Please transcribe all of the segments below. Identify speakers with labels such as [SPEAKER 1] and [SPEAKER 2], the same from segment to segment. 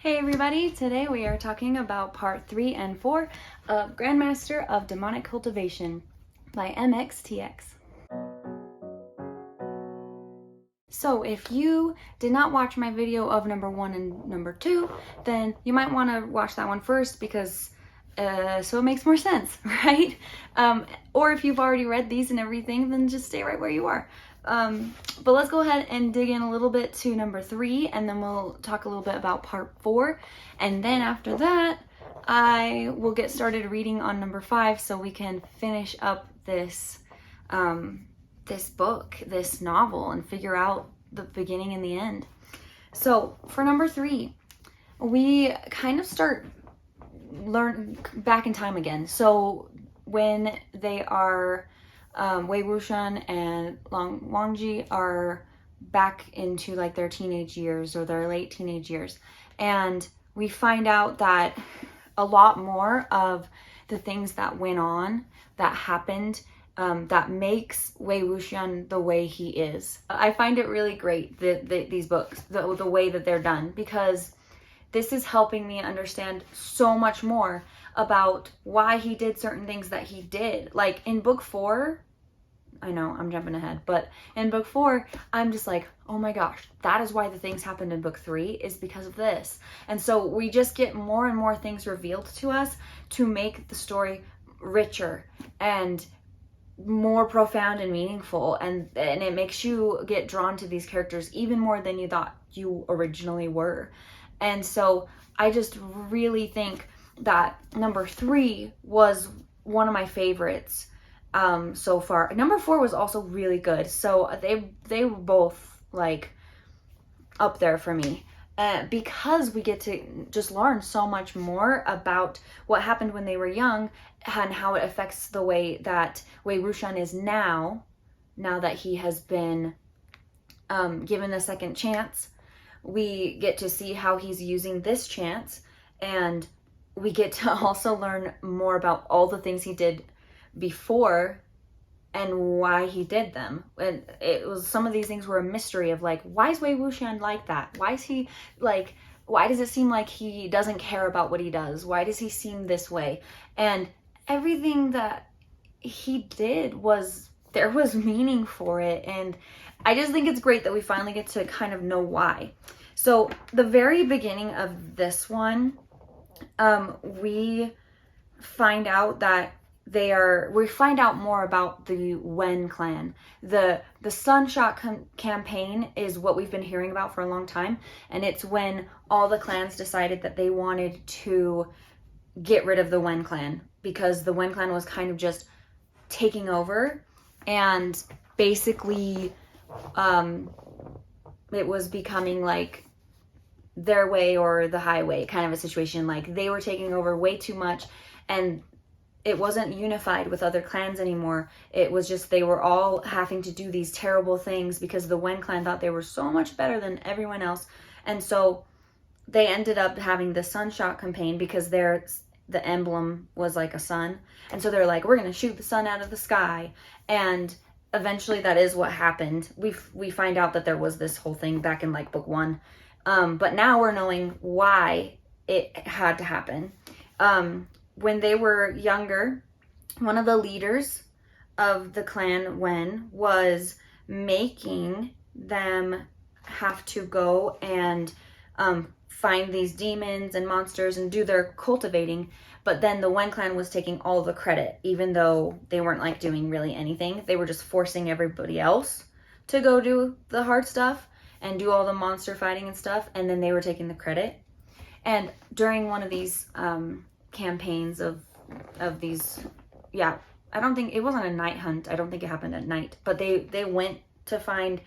[SPEAKER 1] Hey everybody, today we are talking about part 3 and 4 of Grandmaster of Demonic Cultivation by MXTX. So if you did not watch my video of number 1 and number 2, then you might want to watch that one first because so it makes more sense, right? Or if you've already read these and everything, then just stay right where you are. But let's go ahead and dig in a little bit to number 3, and then we'll talk a little bit about part 4. And then after that, I will get started reading on number 5 so we can finish up this this book, this novel, and figure out the beginning and the end. So for number 3, we kind of start learn back in time again. So when they are Wei Wuxian and Long Wangji are back into like their teenage years or their late teenage years, and we find out that a lot more of the things that went on, that happened, that makes Wei Wuxian the way he is. I find it really great that these books, the way that they're done, because this is helping me understand so much more about why he did certain things that he did. Like in book 4, I know I'm jumping ahead, but in book 4, I'm just like, oh my gosh, that is why the things happened in book 3 is because of this. And so we just get more and more things revealed to us to make the story richer and more profound and meaningful, and it makes you get drawn to these characters even more than you thought you originally were. And so I just really think that number 3 was one of my favorites so far. Number 4 was also really good. So they were both like up there for me. Because we get to just learn so much more about what happened when they were young and how it affects the way that Wei Wuxian is now that he has been given a second chance. We get to see how he's using this chance, and we get to also learn more about all the things he did before and why he did them. And it was, some of these things were a mystery of like, why is Wei Wuxian like that? Why is he like, why does it seem like he doesn't care about what he does? Why does he seem this way? And everything that he did there was meaning for it. And I just think it's great that we finally get to kind of know why. So the very beginning of this one, we find out that we find out more about the Wen clan. The Sunshot campaign is what we've been hearing about for a long time, and it's when all the clans decided that they wanted to get rid of the Wen clan because the Wen clan was kind of just taking over, and basically it was becoming like their way or the highway kind of a situation. Like they were taking over way too much, and it wasn't unified with other clans anymore. It was just they were all having to do these terrible things because the Wen clan thought they were so much better than everyone else. And so they ended up having the Sunshot campaign because the emblem was like a sun. And so they're like, we're going to shoot the sun out of the sky. And eventually that is what happened. We find out that there was this whole thing back in like book 1. But now we're knowing why it had to happen. When they were younger, one of the leaders of the clan Wen was making them have to go and find these demons and monsters and do their cultivating. But then the Wen clan was taking all the credit, even though they weren't like doing really anything. They were just forcing everybody else to go do the hard stuff and do all the monster fighting and stuff. And then they were taking the credit. And during one of these campaigns of these, I don't think it wasn't a night hunt. I don't think it happened at night, but they went to find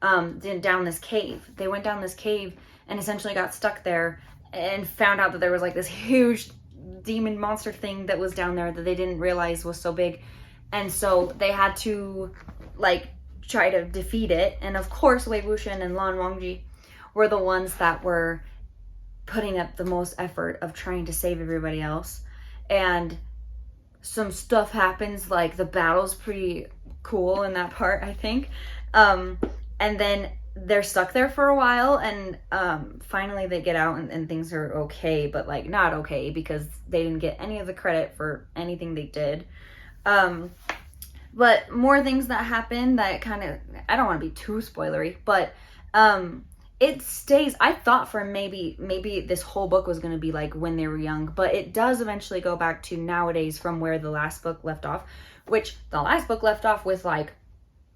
[SPEAKER 1] down this cave. They went down this cave and essentially got stuck there and found out that there was like this huge demon monster thing that was down there that they didn't realize was so big. And so they had to like try to defeat it. And of course, Wei Wuxian and Lan Wangji were the ones that were putting up the most effort of trying to save everybody else. And some stuff happens, like the battle's pretty cool in that part, I think. And then they're stuck there for a while, and finally they get out, and things are okay, but like not okay, because they didn't get any of the credit for anything they did. But more things that happen that kind of, I don't want to be too spoilery, but it stays. I thought for maybe this whole book was going to be like when they were young, but it does eventually go back to nowadays from where the last book left off, which the last book left off with like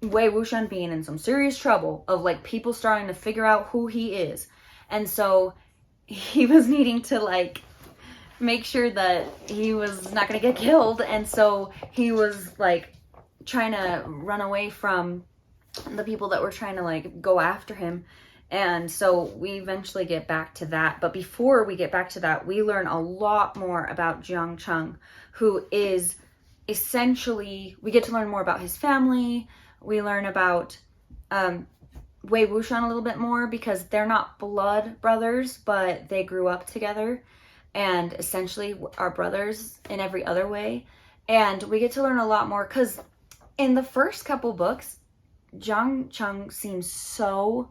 [SPEAKER 1] Wei Wuxian being in some serious trouble of like people starting to figure out who he is. And so he was needing to like make sure that he was not going to get killed. And so he was like trying to run away from the people that were trying to like go after him. And so we eventually get back to that. But before we get back to that, we learn a lot more about Jiang Cheng, who is essentially, we get to learn more about his family. We learn about Wei Wuxian a little bit more, because they're not blood brothers, but they grew up together and essentially are brothers in every other way. And we get to learn a lot more, because in the first couple books, Jiang Cheng seems so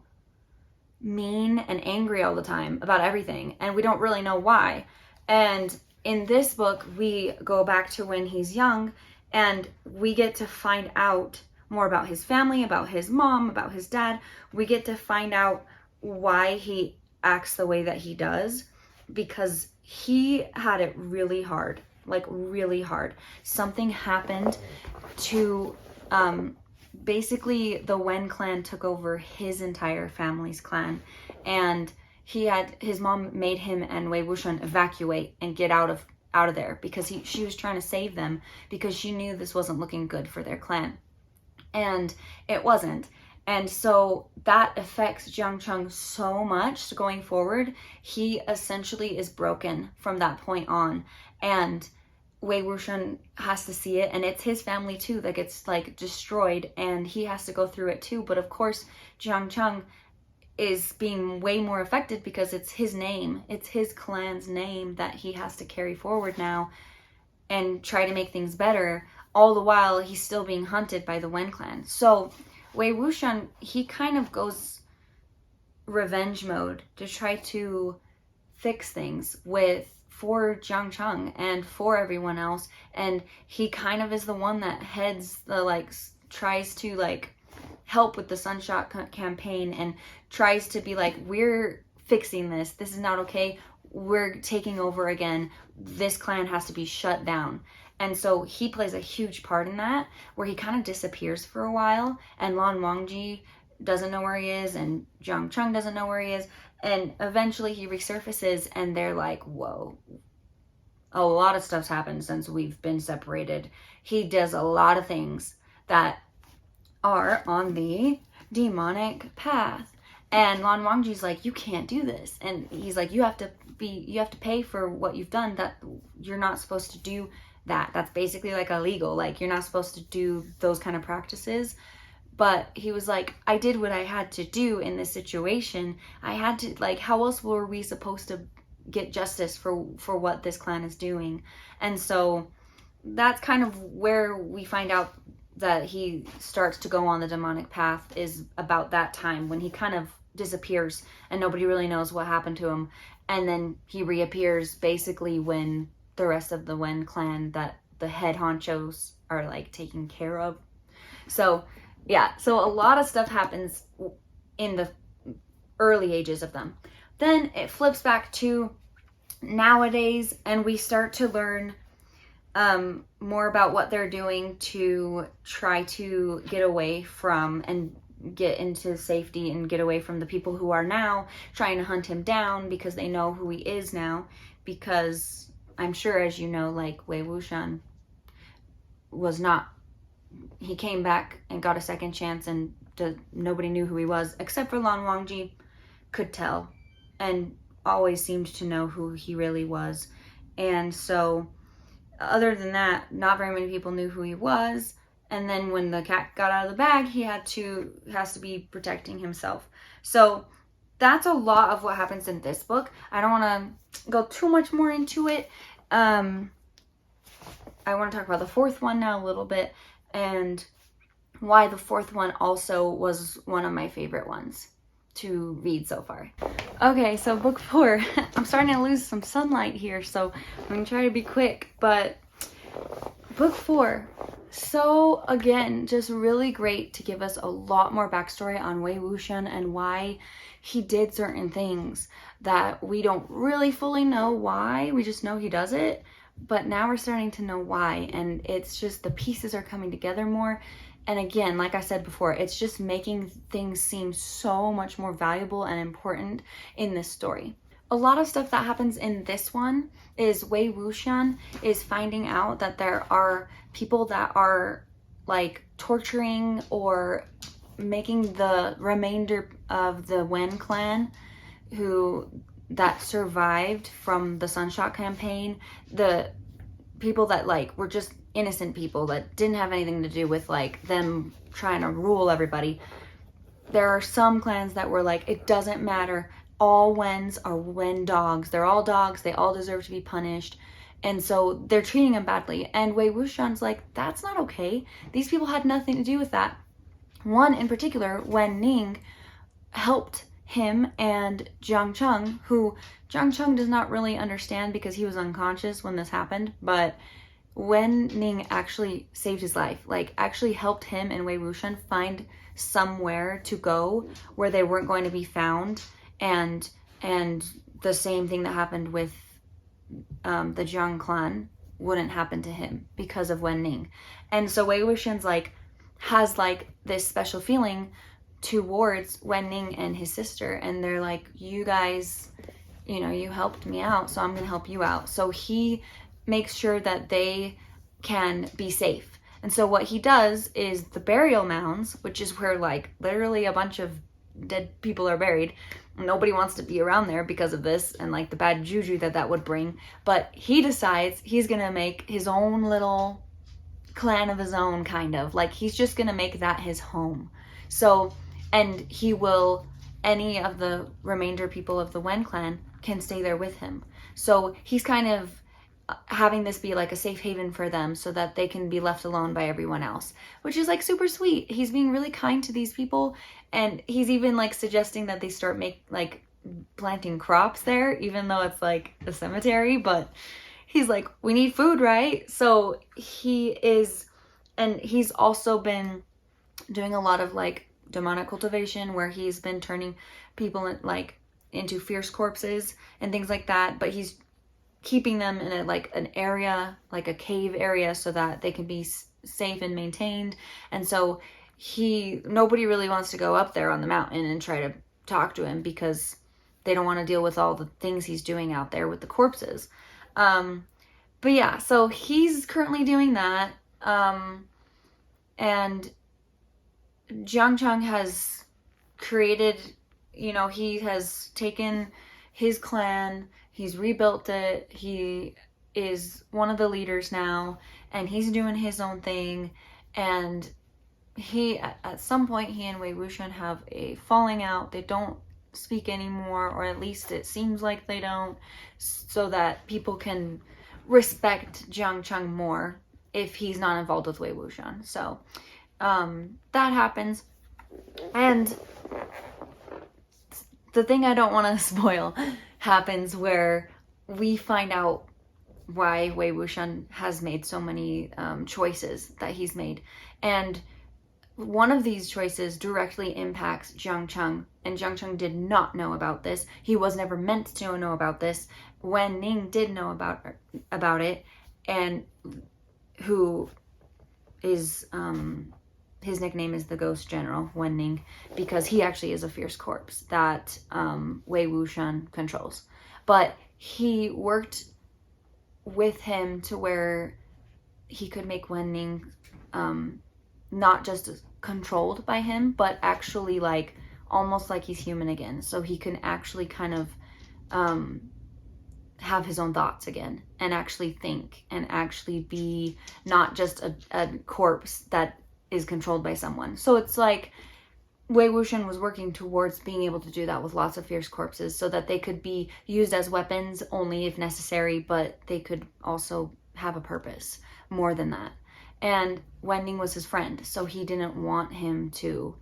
[SPEAKER 1] mean and angry all the time about everything, and we don't really know why. And in this book, we go back to when he's young, and we get to find out more about his family, about his mom, about his dad. We get to find out why he acts the way that he does, because he had it really hard, like really hard. Something happened to, basically the Wen clan took over his entire family's clan, and his mom made him and Wei Wuxian evacuate and get out of there, because she was trying to save them, because she knew this wasn't looking good for their clan. And it wasn't. And so that affects Jiang Cheng so much going forward. He essentially is broken from that point on. And Wei Wuxian has to see it, and it's his family too that gets like destroyed, and he has to go through it too. But of course, Jiang Cheng is being way more affected, because it's his name, it's his clan's name that he has to carry forward now and try to make things better. All the while, he's still being hunted by the Wen clan. So Wei Wuxian, he kind of goes revenge mode to try to fix things for Jiang Cheng and for everyone else. And he kind of is the one that heads the like, tries to like help with the Sunshot campaign, and tries to be like, we're fixing this. This is not okay. We're taking over again. This clan has to be shut down. And so he plays a huge part in that, where he kind of disappears for a while, and Lan Wangji doesn't know where he is, and Jiang Cheng doesn't know where he is, and eventually he resurfaces, and they're like, whoa, a lot of stuff's happened since we've been separated. He does a lot of things that are on the demonic path. And Lan Wangji's like, you can't do this. And he's like, you have to pay for what you've done. That you're not supposed to do that. That's basically like illegal. Like, you're not supposed to do those kind of practices. But he was like, I did what I had to do in this situation. I had to, like, how else were we supposed to get justice for what this clan is doing? And so that's kind of where we find out that he starts to go on the demonic path, is about that time when he kind of disappears and nobody really knows what happened to him. And then he reappears basically when the rest of the Wen clan, that the head honchos are like taken care of. So yeah, so a lot of stuff happens in the early ages of them. Then it flips back to nowadays, and we start to learn more about what they're doing to try to get away from and get into safety and get away from the people who are now trying to hunt him down, because they know who he is now. Because I'm sure, as you know, like Wei Wuxian was not, he came back and got a second chance, and nobody knew who he was except for Lan Wangji could tell and always seemed to know who he really was. And so other than that, not very many people knew who he was. And then when the cat got out of the bag, he has to be protecting himself. So that's a lot of what happens in this book. I don't want to go too much more into it. I want to talk about the fourth one now a little bit, and why the fourth one also was one of my favorite ones. to read so far. Okay, so book 4. I'm starting to lose some sunlight here, so I'm gonna try to be quick, but book 4. So again, just really great to give us a lot more backstory on Wei Wuxian and why he did certain things that we don't really fully know why. We just know he does it, but now we're starting to know why, and it's just the pieces are coming together more. And again, like I said before, it's just making things seem so much more valuable and important in this story. A lot of stuff that happens in this one is Wei Wuxian is finding out that there are people that are like torturing or making the remainder of the Wen clan that survived from the Sunshot campaign, the people that like were just innocent people that didn't have anything to do with like them trying to rule everybody. There are some clans that were like, it doesn't matter, all Wens are Wen dogs, they're all dogs, they all deserve to be punished, and so they're treating them badly. And Wei Wuxian's like, that's not okay, these people had nothing to do with that. One in particular, Wen Ning, helped him and Jiang Cheng, who Jiang Cheng does not really understand because he was unconscious when this happened, but Wen Ning actually saved his life, like actually helped him and Wei Wuxian find somewhere to go where they weren't going to be found, and the same thing that happened with the Jiang clan wouldn't happen to him because of Wen Ning. And so Wei Wuxian's like has like this special feeling towards Wen Ning and his sister, and they're like, you guys, you know, you helped me out, so I'm gonna help you out. So he makes sure that they can be safe. And so what he does is the burial mounds, which is where like literally a bunch of dead people are buried. Nobody wants to be around there because of this and like the bad juju that would bring. But he decides he's gonna make his own little clan of his own, kind of like he's just gonna make that his home. So, and he will, any of the remainder people of the Wen clan can stay there with him. So he's kind of having this be like a safe haven for them so that they can be left alone by everyone else, which is like super sweet. He's being really kind to these people, and he's even like suggesting that they start planting crops there, even though it's like a cemetery. But he's like, we need food, right? So he is, and he's also been doing a lot of like demonic cultivation where he's been turning people like into fierce corpses and things like that, but he's keeping them in an area, like a cave area, so that they can be safe and maintained. And so nobody really wants to go up there on the mountain and try to talk to him because they don't want to deal with all the things he's doing out there with the corpses. But yeah, so he's currently doing that. And Jiang Cheng has created, you know, he has taken his clan, he's rebuilt it, he is one of the leaders now, and he's doing his own thing. And at some point, he and Wei Wuxian have a falling out. They don't speak anymore, or at least it seems like they don't, so that people can respect Jiang Cheng more if he's not involved with Wei Wuxian. So that happens. And the thing I don't want to spoil happens where we find out why Wei Wuxian has made so many choices that he's made. And one of these choices directly impacts Jiang Cheng, and Jiang Cheng did not know about this. He was never meant to know about this. Wen Ning did know about it, and who is his nickname is the Ghost General, Wen Ning, because he actually is a fierce corpse that Wei Wuxian controls. But he worked with him to where he could make Wen Ning not just controlled by him, but actually like almost like he's human again. So he can actually kind of have his own thoughts again, and actually think, and actually be not just a corpse that is controlled by someone. So it's like Wei Wuxian was working towards being able to do that with lots of fierce corpses, so that they could be used as weapons only if necessary, but they could also have a purpose more than that. And Wen Ning was his friend, so he didn't want him to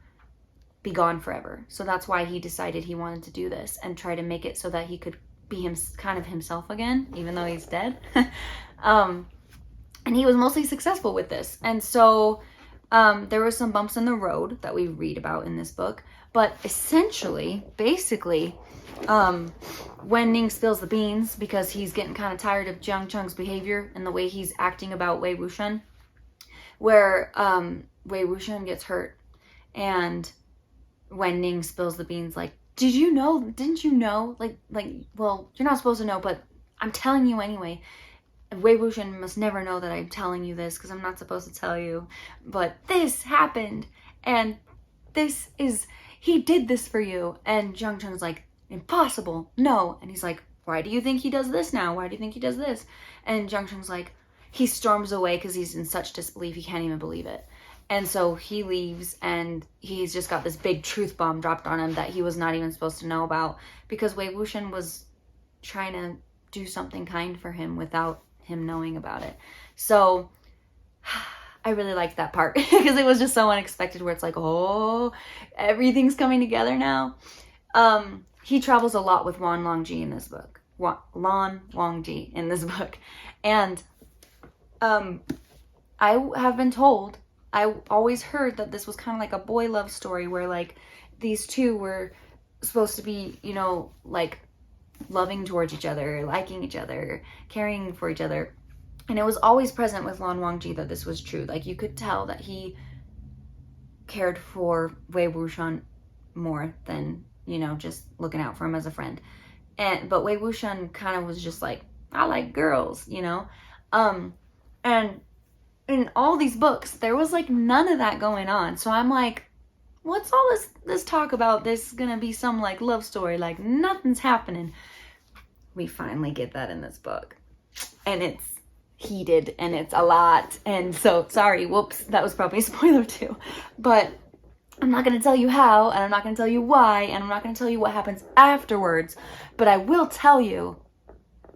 [SPEAKER 1] be gone forever. So that's why he decided he wanted to do this and try to make it so that he could be kind of himself again, even though he's dead. And he was mostly successful with this. And so there were some bumps in the road that we read about in this book. But essentially, basically, when Ning spills the beans because he's getting kind of tired of Jiang Cheng's behavior and the way he's acting about Wei Wuxian, where Wei Wuxian gets hurt, and when Ning spills the beans, like, didn't you know, like, well, you're not supposed to know, but I'm telling you anyway. Wei Wuxian must never know that I'm telling you this because I'm not supposed to tell you, but this happened, and he did this for you. And Jiang Cheng's like, impossible, no. And he's like, why do you think he does this now? Why do you think he does this? And Jiang Cheng's like, he storms away because he's in such disbelief he can't even believe it. And so he leaves, and he's just got this big truth bomb dropped on him that he was not even supposed to know about because Wei Wuxian was trying to do something kind for him without him knowing about it. So I really liked that part because it was just so unexpected where it's like, oh, everything's coming together now. He travels a lot with Wan Longji in this book. Lan Wangji in this book. And I have been told, I always heard that this was kind of like a boy love story where like these two were supposed to be, you know, like loving towards each other, liking each other, caring for each other. And it was always present with Lan Wangji that this was true. Like you could tell that he cared for Wei Wuxian more than, you know, just looking out for him as a friend. But Wei Wuxian kind of was just like, I like girls, you know? And in all these books, there was like none of that going on. So I'm like, what's all this talk about? This is gonna be some like love story, like nothing's happening. We finally get that in this book. And it's heated and it's a lot. And so, sorry, whoops, that was probably a spoiler too. But I'm not going to tell you how, and I'm not going to tell you why, and I'm not going to tell you what happens afterwards. But I will tell you,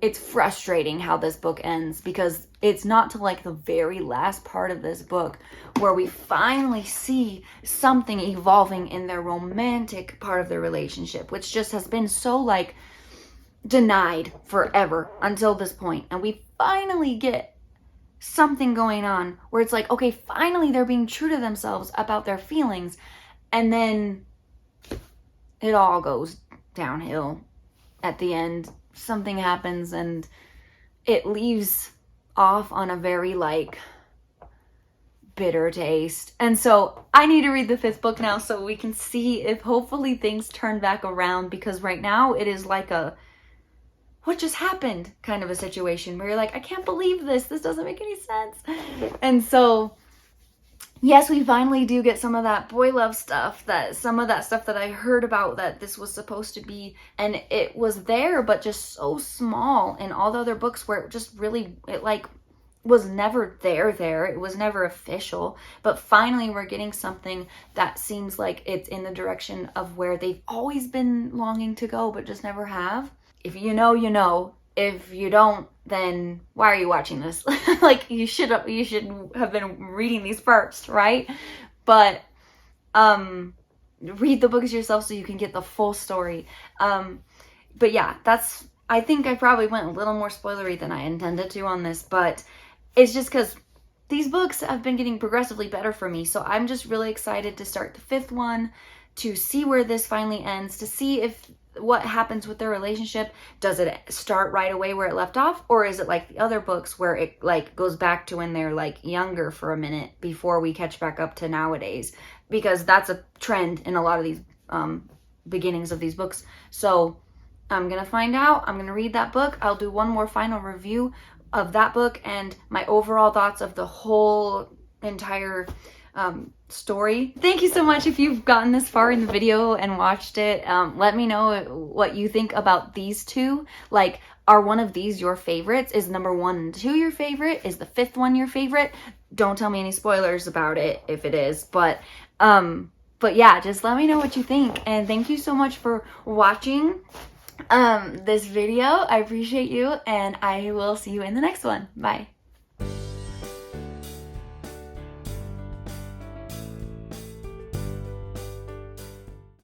[SPEAKER 1] it's frustrating how this book ends because it's not till like the very last part of this book where we finally see something evolving in their romantic part of their relationship, which just has been so like denied forever until this point. And we finally get something going on where it's like, okay, finally they're being true to themselves about their feelings. And then it all goes downhill at the end. Something happens and it leaves off on a very like bitter taste. And so I need to read the 5th book now so we can see if hopefully things turn back around, because right now it is like a what just happened kind of a situation where you're like, I can't believe this doesn't make any sense. And so yes, we finally do get some of that boy love stuff, some of that stuff that I heard about that this was supposed to be, and it was there, but just so small in all the other books where it just really, it like was never there. It was never official, but finally we're getting something that seems like it's in the direction of where they've always been longing to go, but just never have. If you know, you know. If you don't, then why are you watching this? Like you should have been reading these first, right? But read the books yourself so you can get the full story. But yeah, I think I probably went a little more spoilery than I intended to on this, but it's just because these books have been getting progressively better for me. So I'm just really excited to start the 5th one, to see where this finally ends, to see if what happens with their relationship. Does it start right away where it left off, or is it like the other books where it like goes back to when they're like younger for a minute before we catch back up to nowadays? Because that's a trend in a lot of these beginnings of these books. So I'm gonna find out. I'm gonna read that book. I'll do one more final review of that book and my overall thoughts of the whole entire story. Thank you so much if you've gotten this far in the video and watched it. Let me know what you think about these two. Like, are one of these your favorites? Is number 1 and 2 your favorite? Is the 5th one your favorite? Don't tell me any spoilers about it if it is, but yeah, just let me know what you think. And thank you so much for watching this video. I appreciate you, and I will see you in the next one. Bye.